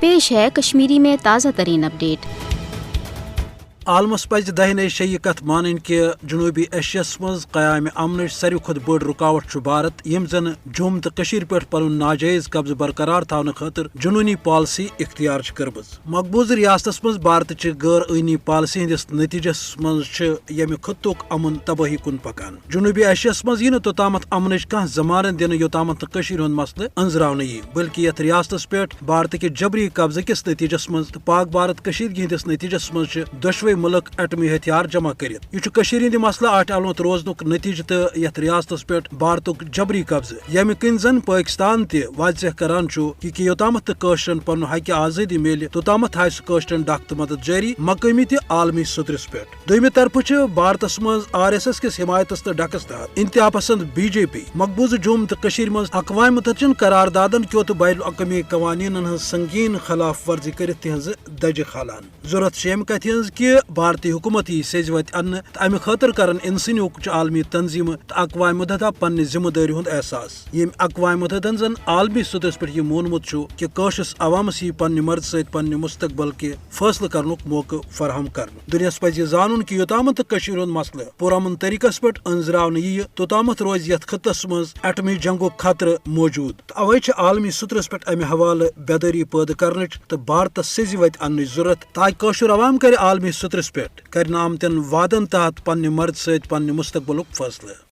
پیش ہے کشمیری میں تازہ ترین اپڈیٹ۔ عالمس پز دہنے شیہ کت مان کہ جنوبی ایشیاس مز قیام امن ساروی کھت بڑ رکاوٹ بھارت یم زن جوم تو پہ پن ناجائز قبضہ برقرار تھونہ خاطر جنونی پالسی اختیار کرمز۔ مقبوضہ ریاستس مز بھارت چہ غیر آئینی پالسی ہندس نتیجس مز یم خطک امن تباہی کن پکان۔ جنوبی ایشیاس مز یہ توتامت امنچ کھانا ضمانت دن یوتامت ہند مسئلہ انزراؤن بلکہ یتھ ریاستس پہ بھارت کہ جبری قبضہ کس نتیجس مز تو پاک بھارت کشیدگی ہندس نتیجس مز دشوے ملک ایٹمی ہتھیار جمع کرت۔ یہ ہند مسئلہ آٹ علمت روزنک نتیجہ تو یتھ ریاستس پہ بھارتک جبری قبضہ یم کن زن پاکستان تہ واضح کران کہ یوتامت قشرن پن حق آزادی میل توتامت ہائے قشرن ڈاک تو مدد جاری مقامی تہ عالمی سطرس پہ۔ دویمہ طرف بھارتس مز RSS کس حمایتس تو ڈکس تحت انتہا پسند BJP مقبوضہ جوم تو مز اقوام متحدہ قراردادن کیو تو بین الاقوامی قوانین ہز سنگین خلاف ورزی کرت تہذ دجہ کھالان۔ ضرورت یم کت ہز کہ بھارتی حکومت سیز وت ان امہ خاطر کرن انسانیت عالمی تنظیم تو اقوام متحدہ پنہ ذمہ داری ہند احساس۔ یم اقوام متحدہ زن عالمی سطحس پہ یہ مونمت کہ قشرس عوامس یہ پنہ مرض ست پنہ مستقبل کے فیصلہ کرنک موقع فراہم کر۔ دنیاس پز یہ زانن کہ یوتامت ہند مسئلہ پرامن طریقس پہ انزراؤن توتامت روز یتھ خطس مز ایٹمی جنگک خطرہ موجود۔ اوے عالمی سطرس پہ امہ حوالہ بیداری پید کرنچ تو بھارتس سیز وت ان ضرورت تاکہ قشر عوام کر عالمی سطرس پہ کرن آمتن وعدن تحت پنہ مرض ست پنہ مستقبلک فیصلہ۔